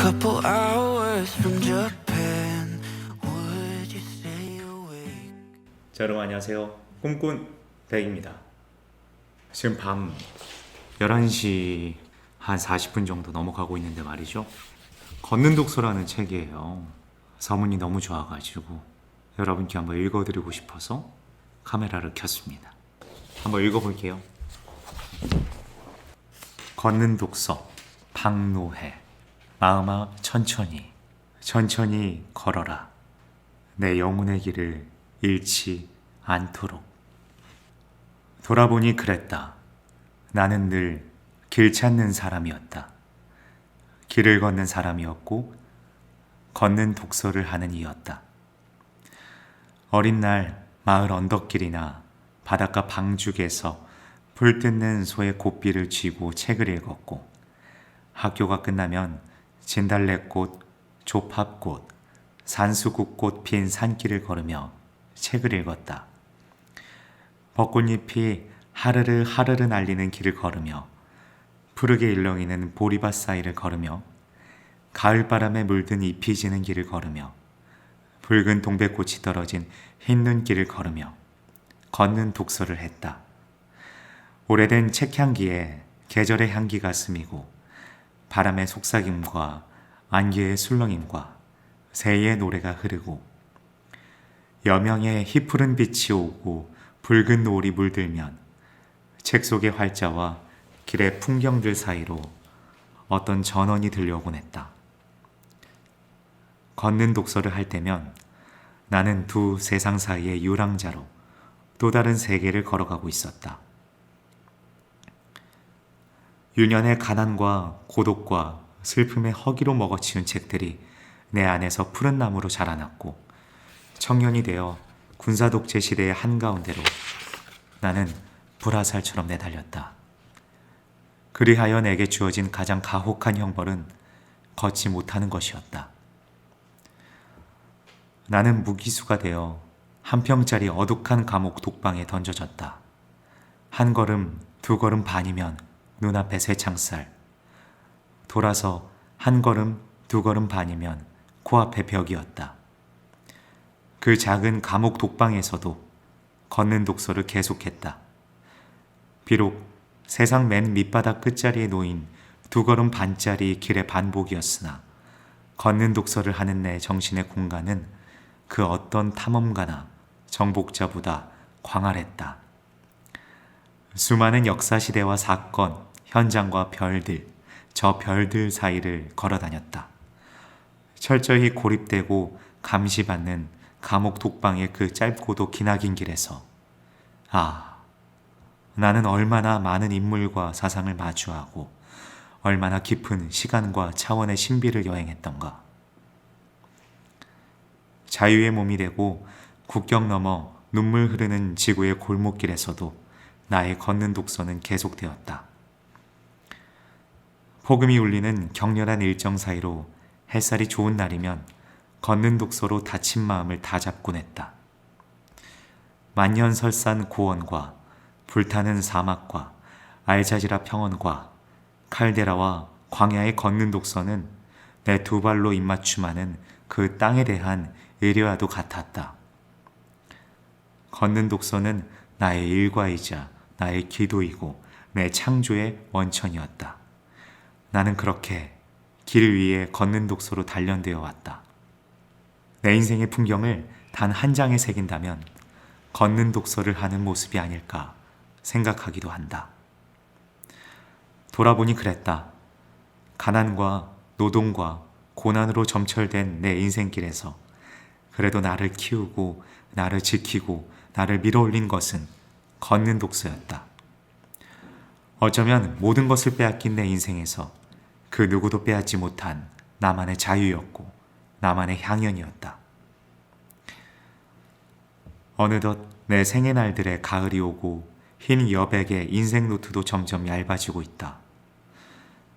couple hours from Japan. Would you stay awake? 자, 여러분 안녕하세요. 꿈꾼 백입니다. 지금 밤 11시 한 40분 정도 넘어가고 있는데 말이죠. 걷는 독서라는 책이에요. 서문이 너무 좋아가지고 여러분께 한번 읽어드리고 싶어서 카메라를 켰습니다. 한번 읽어볼게요. 걷는 독서 박노해. 마음아 천천히 천천히 걸어라. 내 영혼의 길을 잃지 않도록. 돌아보니 그랬다. 나는 늘 길 찾는 사람이었다. 길을 걷는 사람이었고 걷는 독서를 하는 이였다. 어린 날 마을 언덕길이나 바닷가 방죽에서 불 뜯는 소의 고삐를 쥐고 책을 읽었고, 학교가 끝나면 진달래꽃, 조팝꽃, 산수국꽃 핀 산길을 걸으며 책을 읽었다. 벚꽃잎이 하르르 하르르 날리는 길을 걸으며 푸르게 일렁이는 보리밭 사이를 걸으며 가을바람에 물든 잎이 지는 길을 걸으며 붉은 동백꽃이 떨어진 흰 눈길을 걸으며 걷는 독서를 했다. 오래된 책향기에 계절의 향기가 스미고 바람의 속삭임과 안개의 술렁임과 새의 노래가 흐르고 여명의 희푸른 빛이 오고 붉은 노을이 물들면 책 속의 활자와 길의 풍경들 사이로 어떤 전원이 들려오곤 했다. 걷는 독서를 할 때면 나는 두 세상 사이의 유랑자로 또 다른 세계를 걸어가고 있었다. 유년의 가난과 고독과 슬픔의 허기로 먹어치운 책들이 내 안에서 푸른 나무로 자라났고, 청년이 되어 군사독재 시대의 한가운데로 나는 불화살처럼 내달렸다. 그리하여 내게 주어진 가장 가혹한 형벌은 걷지 못하는 것이었다. 나는 무기수가 되어 한 평짜리 어둑한 감옥 독방에 던져졌다. 한 걸음, 두 걸음 반이면 눈앞에 쇠창살, 돌아서 한 걸음, 두 걸음 반이면 코앞에 벽이었다. 그 작은 감옥 독방에서도 걷는 독서를 계속했다. 비록 세상 맨 밑바닥 끝자리에 놓인 두 걸음 반짜리 길의 반복이었으나 걷는 독서를 하는 내 정신의 공간은 그 어떤 탐험가나 정복자보다 광활했다. 수많은 역사시대와 사건, 현장과 별들, 저 별들 사이를 걸어다녔다. 철저히 고립되고 감시받는 감옥 독방의 그 짧고도 기나긴 길에서 나는 얼마나 많은 인물과 사상을 마주하고 얼마나 깊은 시간과 차원의 신비를 여행했던가. 자유의 몸이 되고 국경 넘어 눈물 흐르는 지구의 골목길에서도 나의 걷는 독서는 계속되었다. 폭음이 울리는 격렬한 일정 사이로 햇살이 좋은 날이면 걷는 독서로 다친 마음을 다잡곤 했다. 만년설산 고원과 불타는 사막과 알자지라 평원과 칼데라와 광야의 걷는 독서는 내 두 발로 입맞춤하는 그 땅에 대한 의뢰와도 같았다. 걷는 독서는 나의 일과이자 나의 기도이고 내 창조의 원천이었다. 나는 그렇게 길 위에 걷는 독서로 단련되어 왔다. 내 인생의 풍경을 단 한 장에 새긴다면 걷는 독서를 하는 모습이 아닐까 생각하기도 한다. 돌아보니 그랬다. 가난과 노동과 고난으로 점철된 내 인생길에서 그래도 나를 키우고 나를 지키고 나를 밀어올린 것은 걷는 독서였다. 어쩌면 모든 것을 빼앗긴 내 인생에서 그 누구도 빼앗지 못한 나만의 자유였고 나만의 향연이었다. 어느덧 내 생의 날들의 가을이 오고 흰 여백의 인생 노트도 점점 얇아지고 있다.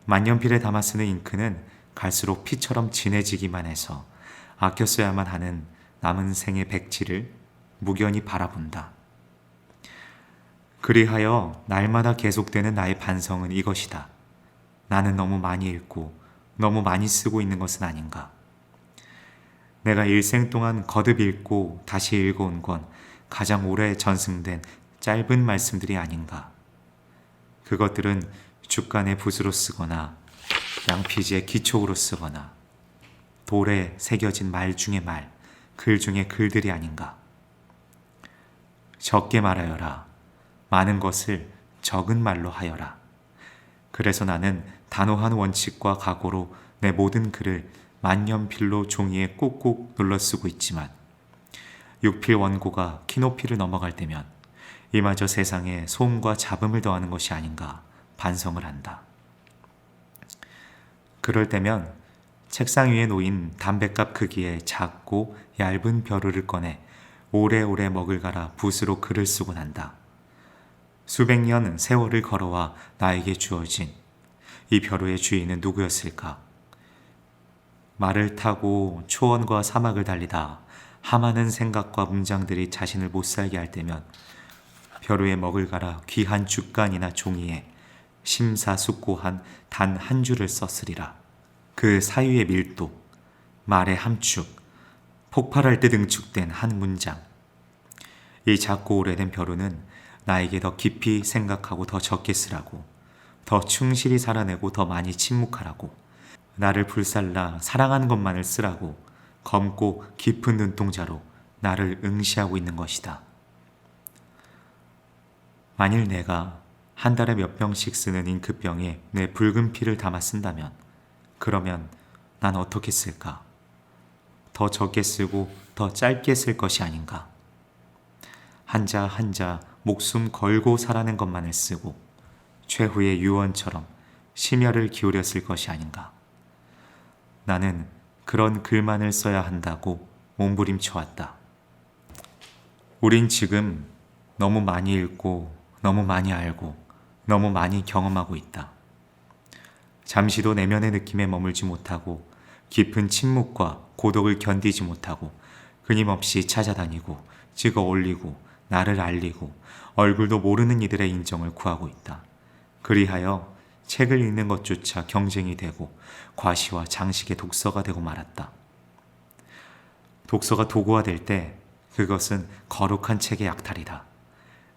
만년필에 담아 쓰는 잉크는 갈수록 피처럼 진해지기만 해서 아껴 써야만 하는 남은 생의 백지를 무견히 바라본다. 그리하여 날마다 계속되는 나의 반성은 이것이다. 나는 너무 많이 읽고 너무 많이 쓰고 있는 것은 아닌가? 내가 일생 동안 거듭 읽고 다시 읽어온 건 가장 오래 전승된 짧은 말씀들이 아닌가? 그것들은 죽간의 붓으로 쓰거나 양피지의 기촉으로 쓰거나 돌에 새겨진 말 중의 말, 글 중의 글들이 아닌가? 적게 말하여라. 많은 것을 적은 말로 하여라. 그래서 나는 단호한 원칙과 각오로 내 모든 글을 만년필로 종이에 꾹꾹 눌러 쓰고 있지만 육필 원고가 키높이를 넘어갈 때면 이마저 세상에 소음과 잡음을 더하는 것이 아닌가 반성을 한다. 그럴 때면 책상 위에 놓인 담뱃갑 크기의 작고 얇은 벼루를 꺼내 오래오래 먹을 갈아 붓으로 글을 쓰곤 한다. 수백 년 세월을 걸어와 나에게 주어진 이 벼루의 주인은 누구였을까? 말을 타고 초원과 사막을 달리다 함하는 생각과 문장들이 자신을 못살게 할 때면 벼루에 먹을 갈아 귀한 죽간이나 종이에 심사숙고한 단 한 줄을 썼으리라. 그 사유의 밀도, 말의 함축, 폭발할 듯 응축된 한 문장. 이 작고 오래된 벼루는 나에게 더 깊이 생각하고 더 적게 쓰라고, 더 충실히 살아내고 더 많이 침묵하라고, 나를 불살라 사랑하는 것만을 쓰라고 검고 깊은 눈동자로 나를 응시하고 있는 것이다. 만일 내가 한 달에 몇 병씩 쓰는 잉크병에 내 붉은 피를 담아 쓴다면 그러면 난 어떻게 쓸까? 더 적게 쓰고 더 짧게 쓸 것이 아닌가? 한자 한자 목숨 걸고 살아낸 것만을 쓰고 최후의 유언처럼 심혈을 기울여 쓸 것이 아닌가? 나는 그런 글만을 써야 한다고 몸부림쳐왔다. 우린 지금 너무 많이 읽고 너무 많이 알고 너무 많이 경험하고 있다. 잠시도 내면의 느낌에 머물지 못하고 깊은 침묵과 고독을 견디지 못하고 끊임없이 찾아다니고 찍어 올리고 나를 알리고 얼굴도 모르는 이들의 인정을 구하고 있다. 그리하여 책을 읽는 것조차 경쟁이 되고 과시와 장식의 독서가 되고 말았다. 독서가 도구화될 때 그것은 거룩한 책의 약탈이다.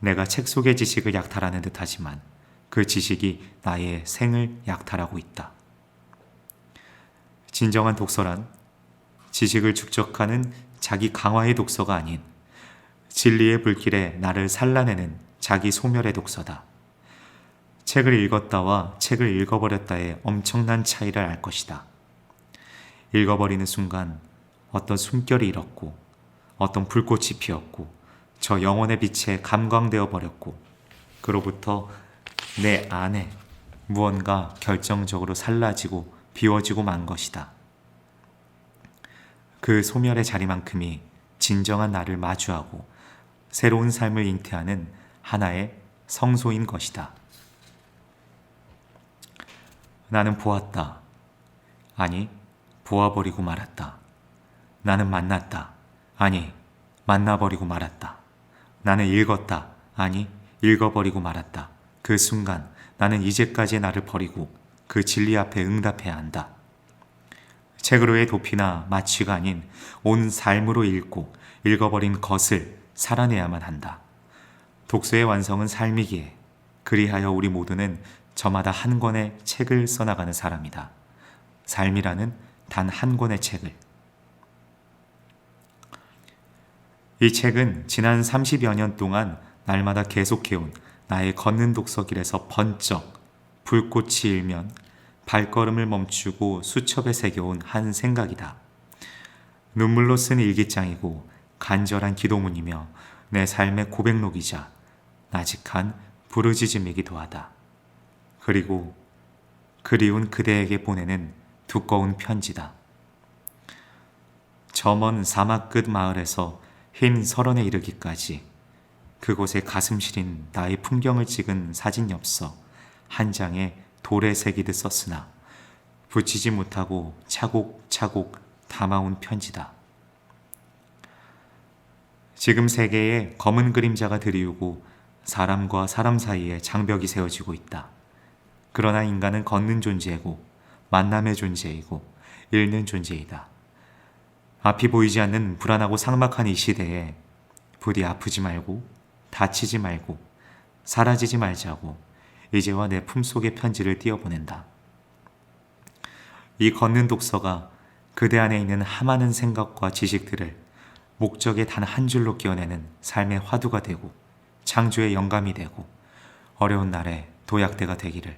내가 책 속의 지식을 약탈하는 듯 하지만 그 지식이 나의 생을 약탈하고 있다. 진정한 독서란 지식을 축적하는 자기 강화의 독서가 아닌 진리의 불길에 나를 살라내는 자기 소멸의 독서다. 책을 읽었다와 책을 읽어버렸다의 엄청난 차이를 알 것이다. 읽어버리는 순간 어떤 숨결이 일었고 어떤 불꽃이 피었고 저 영혼의 빛에 감광되어 버렸고 그로부터 내 안에 무언가 결정적으로 살라지고 비워지고 만 것이다. 그 소멸의 자리만큼이 진정한 나를 마주하고 새로운 삶을 잉태하는 하나의 성소인 것이다. 나는 보았다. 아니, 보아버리고 말았다. 나는 만났다. 아니, 만나버리고 말았다. 나는 읽었다. 아니, 읽어버리고 말았다. 그 순간 나는 이제까지의 나를 버리고 그 진리 앞에 응답해야 한다. 책으로의 도피나 마취가 아닌 온 삶으로 읽고 읽어버린 것을 살아내야만 한다. 독서의 완성은 삶이기에 그리하여 우리 모두는 저마다 한 권의 책을 써나가는 사람이다. 삶이라는 단 한 권의 책을. 이 책은 지난 30여 년 동안 날마다 계속해온 나의 걷는 독서길에서 번쩍 불꽃이 일면 발걸음을 멈추고 수첩에 새겨온 한 생각이다. 눈물로 쓴 일기장이고 간절한 기도문이며 내 삶의 고백록이자 나직한 부르짖음이기도 하다. 그리고 그리운 그대에게 보내는 두꺼운 편지다. 저 먼 사막 끝 마을에서 흰 설원에 이르기까지 그곳에 가슴 시린 나의 풍경을 찍은 사진 엽서 한 장에 돌에 새기듯 썼으나 붙이지 못하고 차곡차곡 담아온 편지다. 지금 세계에 검은 그림자가 드리우고 사람과 사람 사이에 장벽이 세워지고 있다. 그러나 인간은 걷는 존재고 만남의 존재이고 잃는 존재이다. 앞이 보이지 않는 불안하고 삭막한 이 시대에 부디 아프지 말고 다치지 말고 사라지지 말자고 이제와 내 품속의 편지를 띄워보낸다. 이 걷는 독서가 그대 안에 있는 함많은 생각과 지식들을 목적의 단 한 줄로 끼워내는 삶의 화두가 되고 창조의 영감이 되고 어려운 날에 도약대가 되기를.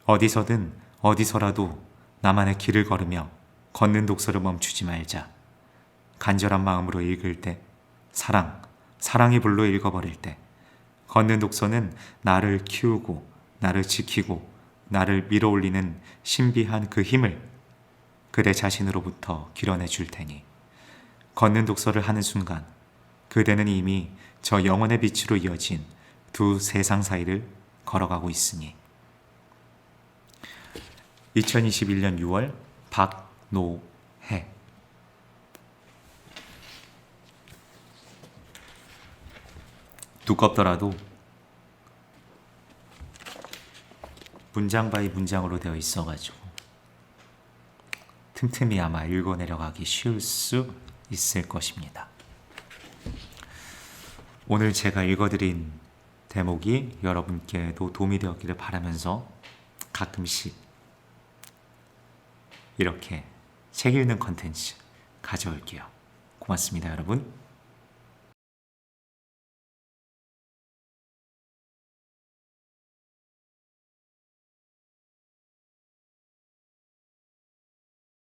어디서든 어디서라도 나만의 길을 걸으며 걷는 독서를 멈추지 말자. 간절한 마음으로 읽을 때, 사랑이 불로 읽어버릴 때, 걷는 독서는 나를 키우고 나를 지키고 나를 밀어올리는 신비한 그 힘을 그대 자신으로부터 길어내 줄 테니 걷는 독서를 하는 순간 그대는 이미 저 영혼의 빛으로 이어진 두 세상 사이를 걸어가고 있으니. 2021년 6월 박노해. 두껍더라도 문장 바이 문장으로 되어 있어가지고 틈틈이 아마 읽어내려가기 쉬울 수 있을 것입니다. 오늘 제가 읽어드린 대목이 여러분께도 도움이 되었기를 바라면서 가끔씩 이렇게 책 읽는 컨텐츠 가져올게요. 고맙습니다, 여러분.